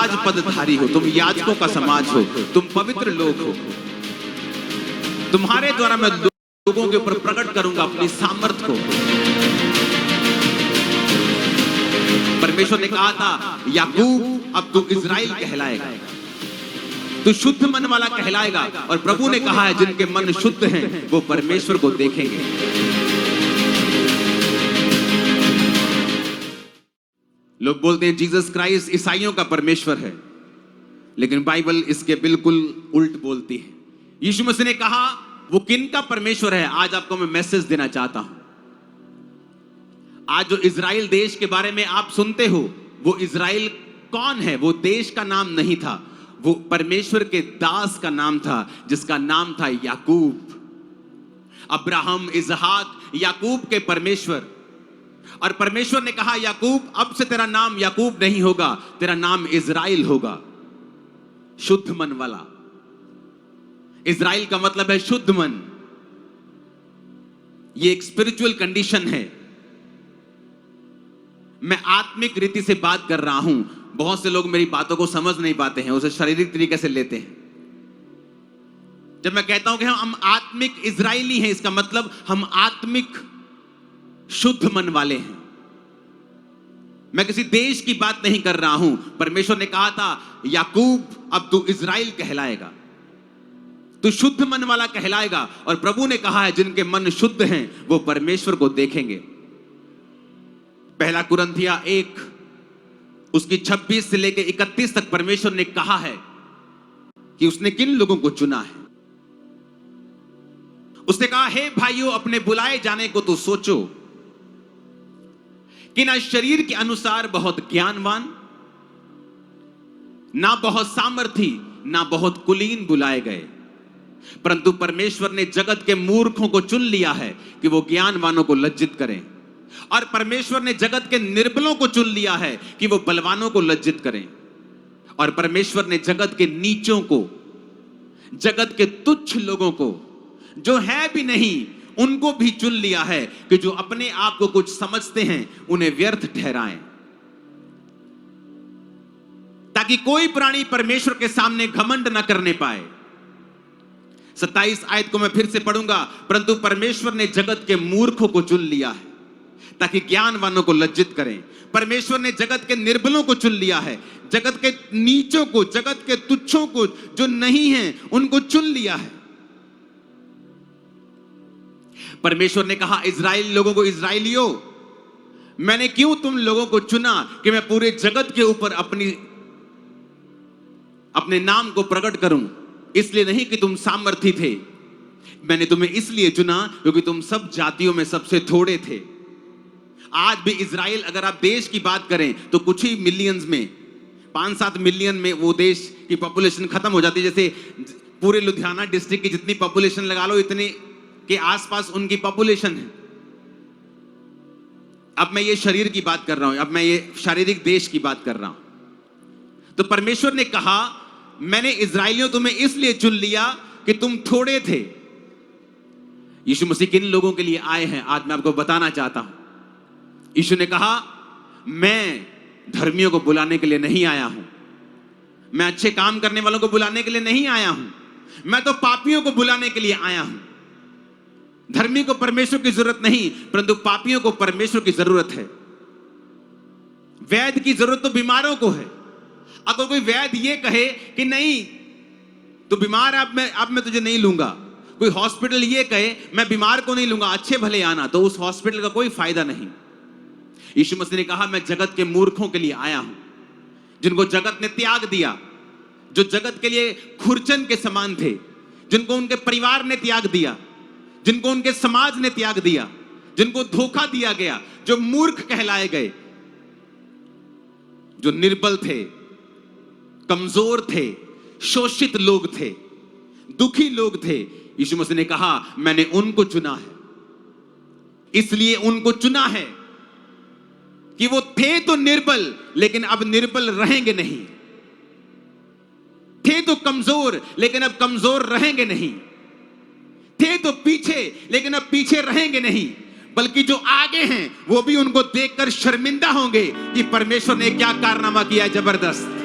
राजपदधारी हो, तुम याजकों का समाज हो, तुम पवित्र लोग हो। तुम्हारे द्वारा मैं लोगों के ऊपर प्रकट करूंगा अपनी सामर्थ को। परमेश्वर ने कहा था याकूब अब तू इज़राइल कहलाएगा, तू शुद्ध मन वाला कहलाएगा। और प्रभु ने कहा है जिनके मन शुद्ध हैं वो परमेश्वर को देखेंगे। लोग बोलते हैं जीसस क्राइस्ट ईसाइयों का परमेश्वर है, लेकिन बाइबल इसके बिल्कुल उल्ट बोलती है। यीशु मसीह ने कहा वो किन का परमेश्वर है। आज आपको मैं मैसेज देना चाहता हूं। आज जो इज़राइल देश के बारे में आप सुनते हो, वो इज़राइल कौन है? वो देश का नाम नहीं था, वो परमेश्वर के दास का नाम था, जिसका नाम था याकूब। अब्राहम, इजहाक, याकूब के परमेश्वर। और परमेश्वर ने कहा याकूब अब से तेरा नाम याकूब नहीं होगा, तेरा नाम इज़राइल होगा, शुद्ध मन वाला। इज़राइल का मतलब है शुद्ध मन। ये एक स्पिरिचुअल कंडीशन है। मैं आत्मिक रीति से बात कर रहा हूं। बहुत से लोग मेरी बातों को समझ नहीं पाते हैं, उसे शारीरिक तरीके से लेते हैं। जब मैं कहता हूं कि हम आत्मिक इज़राइली हैं, इसका मतलब हम आत्मिक शुद्ध मन वाले हैं। मैं किसी देश की बात नहीं कर रहा हूं। परमेश्वर ने कहा था याकूब अब तू इज़राइल कहलाएगा, तू शुद्ध मन वाला कहलाएगा। और प्रभु ने कहा है जिनके मन शुद्ध हैं वो परमेश्वर को देखेंगे। पहला कुरिन्थिया 1 उसकी 26 से लेकर 31 तक परमेश्वर ने कहा है कि उसने किन लोगों को चुना है। उसने कहा हे भाइयों, अपने बुलाए जाने को तो सोचो कि ना शरीर के अनुसार बहुत ज्ञानवान, ना बहुत सामर्थी, ना बहुत कुलीन बुलाए गए, परंतु परमेश्वर ने जगत के मूर्खों को चुन लिया है कि वो ज्ञानवानों को लज्जित करें। और परमेश्वर ने जगत के निर्बलों को चुन लिया है कि वो बलवानों को लज्जित करें। और परमेश्वर ने जगत के नीचों को, जगत के तुच्छ लोगों को, जो है भी नहीं, उनको भी चुन लिया है कि जो अपने आप को कुछ समझते हैं उन्हें व्यर्थ ठहराएं, ताकि कोई प्राणी परमेश्वर के सामने घमंड न करने पाए। 27 आयत को मैं फिर से पढ़ूंगा। परंतु परमेश्वर ने जगत के मूर्खों को चुन लिया है ताकि ज्ञानवानों को लज्जित करें। परमेश्वर ने जगत के निर्बलों को चुन लिया है, जगत के नीचों को, जगत के तुच्छों को, जो नहीं हैं उनको चुन लिया है। परमेश्वर ने कहा इज़राइल लोगों को, इज़राइलियों, मैंने क्यों तुम लोगों को चुना कि मैं पूरे जगत के ऊपर अपने नाम को प्रकट करूं। इसलिए नहीं कि तुम सामर्थी थे, मैंने तुम्हें इसलिए चुना क्योंकि तुम सब जातियों में सबसे थोड़े थे। आज भी इज़राइल, अगर आप देश की बात करें तो कुछ ही मिलियंस में, 5-7 मिलियन में वो देश की पॉपुलेशन खत्म हो जाती है। जैसे पूरे लुधियाना डिस्ट्रिक्ट की जितनी पॉपुलेशन लगा लो, इतने के आसपास उनकी पॉपुलेशन है। अब मैं ये शरीर की बात कर रहा हूं, अब मैं ये शारीरिक देश की बात कर रहा हूं। तो परमेश्वर ने कहा मैंने इज़राइलियों तुम्हें इसलिए चुन लिया कि तुम थोड़े थे। यीशु मसीह किन लोगों के लिए आए हैं आज मैं आपको बताना चाहता हूं। यीशु ने कहा मैं धर्मियों को बुलाने के लिए नहीं आया हूं, मैं अच्छे काम करने वालों को बुलाने के लिए नहीं आया हूं, मैं तो पापियों को बुलाने के लिए आया हूं। धर्मी को परमेश्वर की जरूरत नहीं, परंतु पापियों को परमेश्वर की जरूरत है। वैद्य की जरूरत तो बीमारों को है। अगर कोई वैद्य ये कहे कि नहीं तू बीमार है, अब मैं तुझे नहीं लूंगा, कोई हॉस्पिटल ये कहे मैं बीमार को नहीं लूंगा, अच्छे भले आना, तो उस हॉस्पिटल का कोई फायदा नहीं। यीशु मसीह ने कहा मैं जगत के मूर्खों के लिए आया हूं, जिनको जगत ने त्याग दिया, जो जगत के लिए खुरचन के समान थे, जिनको उनके परिवार ने त्याग दिया, जिनको उनके समाज ने त्याग दिया, जिनको धोखा दिया गया, जो मूर्ख कहलाए गए, जो निर्बल थे, कमजोर थे, शोषित लोग थे, दुखी लोग थे। यीशु मसीह ने कहा मैंने उनको चुना है। इसलिए उनको चुना है कि वो थे तो निर्बल, लेकिन अब निर्बल रहेंगे नहीं, थे तो कमजोर, लेकिन अब कमजोर रहेंगे नहीं, थे तो पीछे, लेकिन अब पीछे रहेंगे नहीं, बल्कि जो आगे हैं वो भी उनको देखकर शर्मिंदा होंगे कि परमेश्वर ने क्या कारनामा किया जबरदस्त।